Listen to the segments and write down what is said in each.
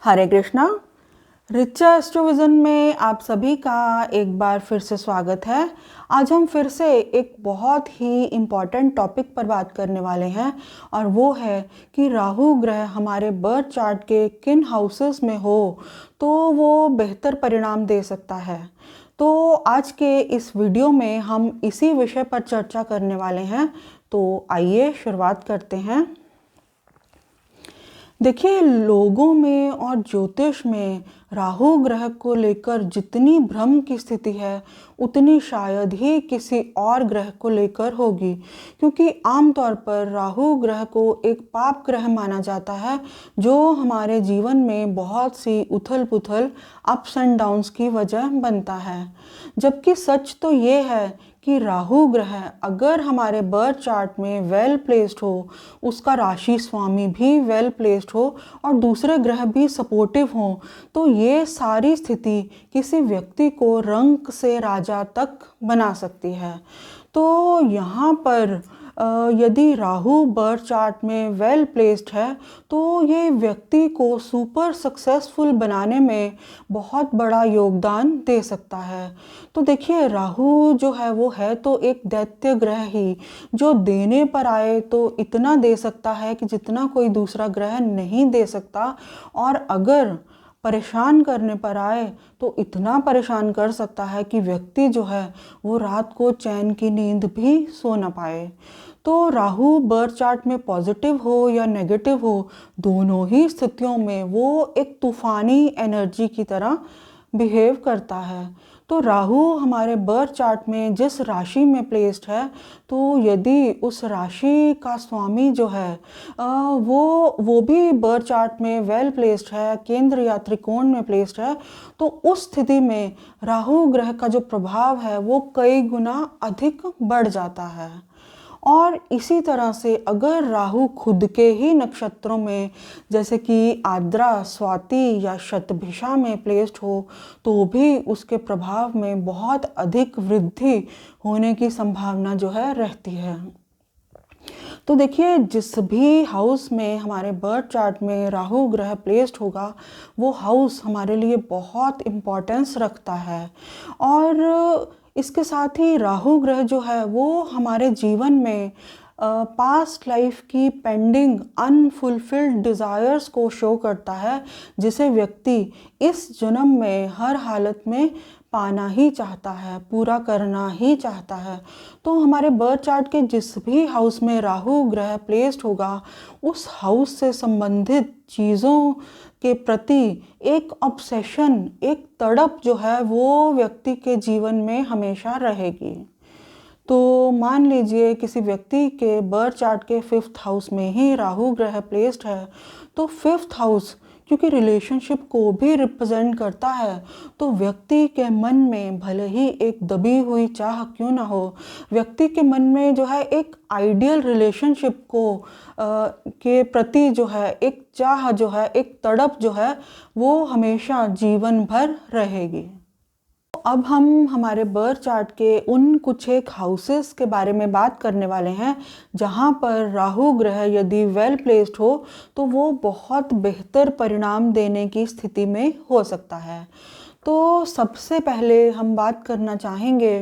हरे कृष्णा। रिचा एस्ट्रोविजन में आप सभी का एक बार फिर से स्वागत है। आज हम फिर से एक बहुत ही इम्पॉर्टेंट टॉपिक पर बात करने वाले हैं और वो है कि राहु ग्रह हमारे बर्थ चार्ट के किन हाउसेस में हो तो वो बेहतर परिणाम दे सकता है। तो आज के इस वीडियो में हम इसी विषय पर चर्चा करने वाले हैं। तो आइए शुरुआत करते हैं। देखिए, लोगों में और ज्योतिष में राहु ग्रह को लेकर जितनी भ्रम की स्थिति है उतनी शायद ही किसी और ग्रह को लेकर होगी, क्योंकि आमतौर पर राहु ग्रह को एक पाप ग्रह माना जाता है जो हमारे जीवन में बहुत सी उथल पुथल, अप्स एंड डाउन्स की वजह बनता है। जबकि सच तो ये है कि राहु ग्रह अगर हमारे बर्थ चार्ट में वेल प्लेस्ड हो, उसका राशि स्वामी भी वेल प्लेस्ड हो और दूसरे ग्रह भी सपोर्टिव हों, तो ये सारी स्थिति किसी व्यक्ति को रंक से राजा तक बना सकती है। तो यहाँ पर यदि राहु बर्थ चार्ट में वेल प्लेस्ड है तो ये व्यक्ति को सुपर सक्सेसफुल बनाने में बहुत बड़ा योगदान दे सकता है। तो देखिए, राहु जो है वो है तो एक दैत्य ग्रह ही, जो देने पर आए तो इतना दे सकता है कि जितना कोई दूसरा ग्रह नहीं दे सकता, और अगर परेशान करने पर आए तो इतना परेशान कर सकता है कि व्यक्ति जो है वो रात को चैन की नींद भी सो ना पाए। तो राहु बर्थ चार्ट में पॉजिटिव हो या नेगेटिव हो, दोनों ही स्थितियों में वो एक तूफानी एनर्जी की तरह बिहेव करता है। तो राहु हमारे बर्थ चार्ट में जिस राशि में प्लेस्ड है, तो यदि उस राशि का स्वामी जो है वो भी बर्थ चार्ट में वेल प्लेस्ड है, केंद्र या त्रिकोण में प्लेस्ड है, तो उस स्थिति में राहु ग्रह का जो प्रभाव है वो कई गुना अधिक बढ़ जाता है। और इसी तरह से अगर राहु खुद के ही नक्षत्रों में, जैसे कि आद्रा, स्वाति या शतभिषा में प्लेस्ड हो, तो भी उसके प्रभाव में बहुत अधिक वृद्धि होने की संभावना जो है रहती है। तो देखिए, जिस भी हाउस में हमारे बर्थ चार्ट में राहु ग्रह प्लेस्ड होगा, वो हाउस हमारे लिए बहुत इम्पोर्टेंस रखता है। और इसके साथ ही राहु ग्रह जो है वो हमारे जीवन में पास्ट लाइफ की पेंडिंग अनफुलफिल्ड डिज़ायर्स को शो करता है, जिसे व्यक्ति इस जन्म में हर हालत में पाना ही चाहता है, पूरा करना ही चाहता है। तो हमारे बर्थ चार्ट के जिस भी हाउस में राहु ग्रह प्लेस्ड होगा, उस हाउस से संबंधित चीज़ों के प्रति एक ऑब्सेशन, एक तड़प जो है वो व्यक्ति के जीवन में हमेशा रहेगी। तो मान लीजिए किसी व्यक्ति के बर्थ चार्ट के 5th हाउस में ही राहु ग्रह प्लेस्ड है, तो 5th हाउस क्योंकि रिलेशनशिप को भी रिप्रेजेंट करता है, तो व्यक्ति के मन में भले ही एक दबी हुई चाह क्यों ना हो, व्यक्ति के मन में जो है एक आइडियल रिलेशनशिप को के प्रति जो है एक चाह जो है, एक तड़प जो है, वो हमेशा जीवन भर रहेगी। अब हम हमारे बर्थ चार्ट के उन कुछ एक हाउसेस के बारे में बात करने वाले हैं जहां पर राहु ग्रह यदि वेल प्लेस्ड हो तो वो बहुत बेहतर परिणाम देने की स्थिति में हो सकता है। तो सबसे पहले हम बात करना चाहेंगे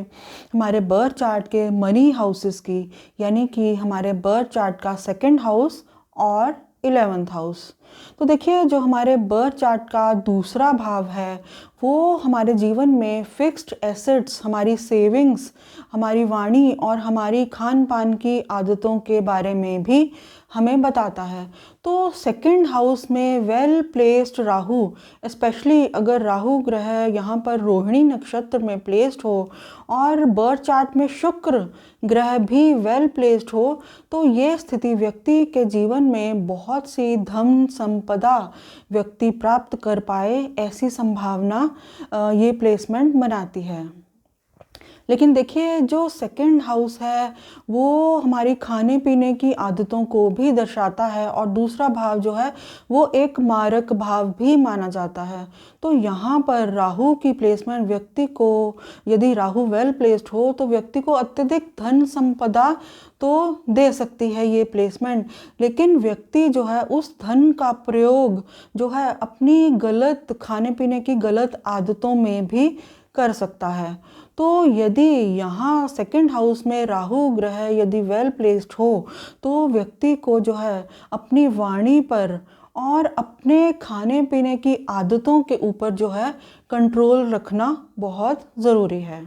हमारे बर्थ चार्ट के मनी हाउसेस की, यानी कि हमारे बर्थ चार्ट का 2nd हाउस और 11th हाउस। तो देखिए, जो हमारे बर्थ चार्ट का दूसरा भाव है वो हमारे जीवन में फिक्स्ड एसेट्स, हमारी सेविंग्स, हमारी वाणी और हमारी खान पान की आदतों के बारे में भी हमें बताता है। तो 2nd हाउस में वेल प्लेस्ड राहु, स्पेशली अगर राहु ग्रह यहाँ पर रोहिणी नक्षत्र में प्लेस्ड हो और बर्थ चार्ट में शुक्र ग्रह भी वेल प्लेस्ड हो, तो ये स्थिति व्यक्ति के जीवन में बहुत सी धन संपदा व्यक्ति प्राप्त कर पाए, ऐसी संभावना ये प्लेसमेंट बनाती है। लेकिन देखिए जो सेकंड हाउस है वो हमारी खाने पीने की आदतों को भी दर्शाता है, और दूसरा भाव जो है वो एक मारक भाव भी माना जाता है। तो यहाँ पर राहु की प्लेसमेंट व्यक्ति को, यदि राहु वेल प्लेस्ड हो तो व्यक्ति को अत्यधिक धन संपदा तो दे सकती है ये प्लेसमेंट, लेकिन व्यक्ति जो है उस धन का प्रयोग जो है अपनी गलत खाने पीने की गलत आदतों में भी कर सकता है। तो यदि यहाँ सेकंड हाउस में राहु ग्रह यदि वेल प्लेस्ड हो तो व्यक्ति को जो है अपनी वाणी पर और अपने खाने पीने की आदतों के ऊपर जो है कंट्रोल रखना बहुत ज़रूरी है।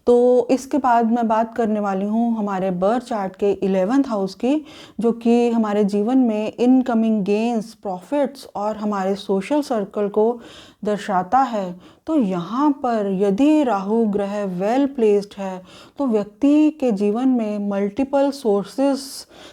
तो इसके बाद मैं बात करने वाली हूँ हमारे बर्थ चार्ट के 11th हाउस की, जो कि हमारे जीवन में इनकमिंग गेन्स, प्रॉफिट्स और हमारे सोशल सर्कल को दर्शाता है। तो यहाँ पर यदि राहु ग्रह वेल प्लेस्ड है तो व्यक्ति के जीवन में मल्टीपल सोर्सेस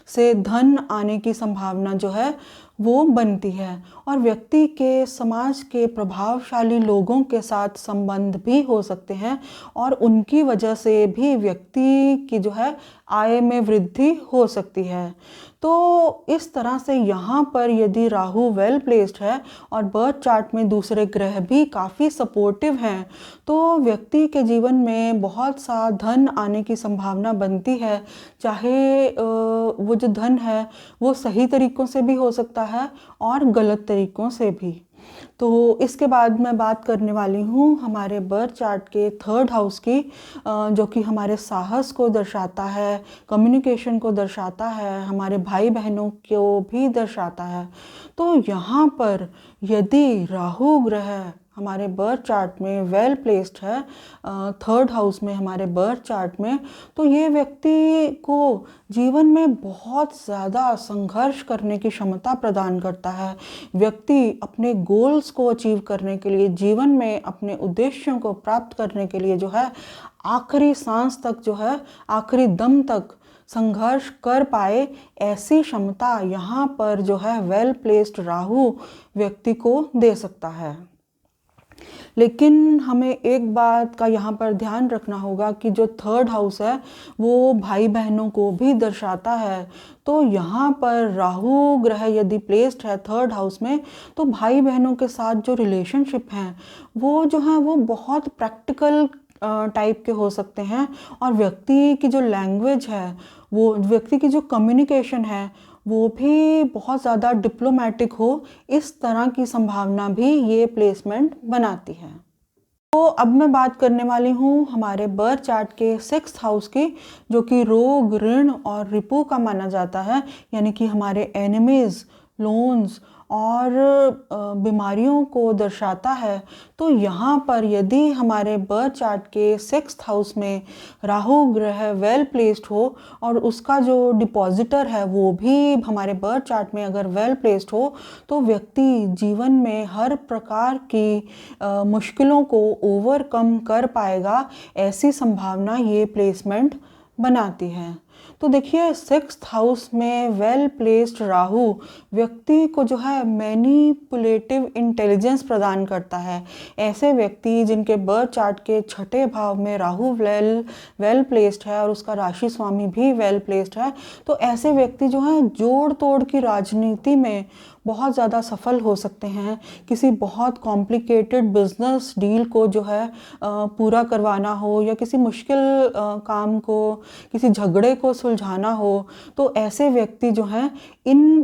से धन आने की संभावना जो है वो बनती है, और व्यक्ति के समाज के प्रभावशाली लोगों के साथ संबंध भी हो सकते हैं, और उनकी वजह से भी व्यक्ति की जो है आय में वृद्धि हो सकती है। तो इस तरह से यहाँ पर यदि राहु वेल प्लेस्ड है और बर्थ चार्ट में दूसरे ग्रह भी काफ़ी सपोर्टिव हैं तो व्यक्ति के जीवन में बहुत सा धन आने की संभावना बनती है। चाहे वो जो धन है वो सही तरीक़ों से भी हो सकता है और गलत तरीक़ों से भी। तो इसके बाद मैं बात करने वाली हूँ हमारे बर्थ चार्ट के 3rd हाउस की, जो कि हमारे साहस को दर्शाता है, कम्युनिकेशन को दर्शाता है, हमारे भाई बहनों को भी दर्शाता है। तो यहाँ पर यदि राहु ग्रह हमारे बर्थ चार्ट में वेल प्लेस्ड है 3rd हाउस में हमारे बर्थ चार्ट में, तो ये व्यक्ति को जीवन में बहुत ज़्यादा संघर्ष करने की क्षमता प्रदान करता है। व्यक्ति अपने गोल्स को अचीव करने के लिए, जीवन में अपने उद्देश्यों को प्राप्त करने के लिए जो है आखिरी सांस तक जो है, आखिरी दम तक संघर्ष कर पाए, ऐसी क्षमता यहाँ पर जो है वेल प्लेस्ड राहु व्यक्ति को दे सकता है। लेकिन हमें एक बात का यहाँ पर ध्यान रखना होगा कि जो 3rd हाउस है वो भाई बहनों को भी दर्शाता है। तो यहाँ पर राहु ग्रह यदि प्लेस्ड है 3rd हाउस में तो भाई बहनों के साथ जो रिलेशनशिप हैं वो जो है वो बहुत प्रैक्टिकल टाइप के हो सकते हैं, और व्यक्ति की जो लैंग्वेज है, वो व्यक्ति की जो कम्युनिकेशन है वो भी बहुत ज़्यादा डिप्लोमेटिक हो, इस तरह की संभावना भी ये प्लेसमेंट बनाती है। तो अब मैं बात करने वाली हूँ हमारे बर्थ चार्ट के 6th हाउस की, जो कि रोग, ऋण और रिपू का माना जाता है, यानी कि हमारे एनिमीज़, लोन्स और बीमारियों को दर्शाता है। तो यहाँ पर यदि हमारे बर्थ चार्ट के 6th हाउस में राहु ग्रह वेल प्लेस्ड हो और उसका जो डिपॉजिटर है वो भी हमारे बर्थ चार्ट में अगर वेल प्लेस्ड हो तो व्यक्ति जीवन में हर प्रकार की मुश्किलों को ओवरकम कर पाएगा, ऐसी संभावना ये प्लेसमेंट बनाती है। तो देखिए 6th हाउस में वेल प्लेस्ड राहु व्यक्ति को जो है मैनिपुलेटिव इंटेलिजेंस प्रदान करता है। ऐसे व्यक्ति जिनके बर्थ चार्ट के 6ठे भाव में राहु वेल प्लेस्ड है और उसका राशि स्वामी भी वेल प्लेस्ड है, तो ऐसे व्यक्ति जो है जोड़ तोड़ की राजनीति में बहुत ज़्यादा सफल हो सकते हैं। किसी बहुत कॉम्प्लिकेटेड बिजनेस डील को जो है पूरा करवाना हो, या किसी मुश्किल काम को, किसी झगड़े को सुलझाना हो, तो ऐसे व्यक्ति जो हैं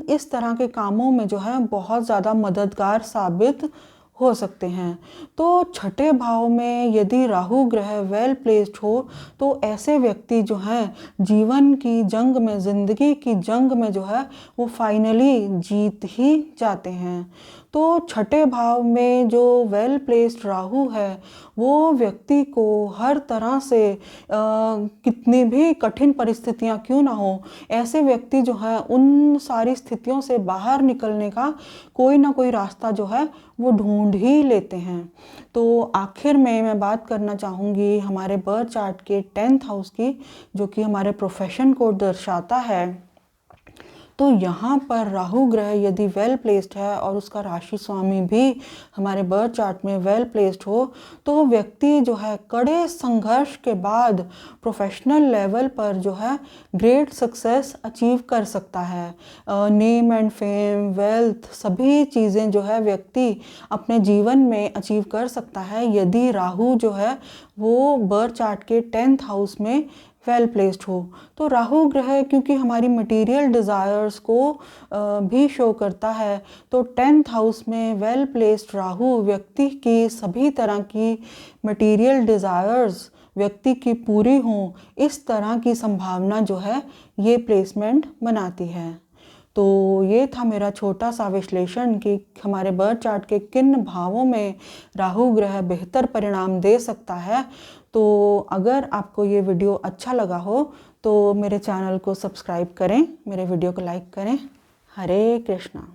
इस तरह के कामों में जो है बहुत ज़्यादा मददगार साबित हो सकते हैं। तो 6ठे भाव में यदि राहु ग्रह वेल प्लेस्ड हो तो ऐसे व्यक्ति जो हैं जीवन की जंग में, ज़िंदगी की जंग में जो है वो फाइनली जीत ही जाते हैं। तो 6ठे भाव में जो वेल प्लेस्ड राहु है वो व्यक्ति को हर तरह से कितनी भी कठिन परिस्थितियां क्यों ना हो, ऐसे व्यक्ति जो है उन सारी स्थितियों से बाहर निकलने का कोई ना कोई रास्ता जो है वो ढूंढ ही लेते हैं। तो आखिर में मैं बात करना चाहूँगी हमारे बर्थ चार्ट के 10th हाउस की, जो कि हमारे प्रोफेशन को दर्शाता है। तो यहाँ पर राहु ग्रह यदि वेल प्लेस्ड है और उसका राशि स्वामी भी हमारे बर्थ चार्ट में वेल प्लेस्ड हो तो व्यक्ति जो है कड़े संघर्ष के बाद प्रोफेशनल लेवल पर जो है ग्रेट सक्सेस अचीव कर सकता है। नेम एंड फेम, वेल्थ, सभी चीज़ें जो है व्यक्ति अपने जीवन में अचीव कर सकता है यदि राहु जो है वो बर्थ चार्ट के 10th हाउस में वेल प्लेस्ड हो। तो राहु ग्रह क्योंकि हमारी मटेरियल डिज़ायर्स को भी शो करता है, तो 10th हाउस में वेल प्लेस्ड राहु व्यक्ति की सभी तरह की मटेरियल डिज़ायर्स व्यक्ति की पूरी हों, इस तरह की संभावना जो है ये प्लेसमेंट बनाती है। तो ये था मेरा छोटा सा विश्लेषण कि हमारे बर्थ चार्ट के किन भावों में राहु ग्रह बेहतर परिणाम दे सकता है। तो अगर आपको ये वीडियो अच्छा लगा हो तो मेरे चैनल को सब्सक्राइब करें, मेरे वीडियो को लाइक करें। हरे कृष्णा।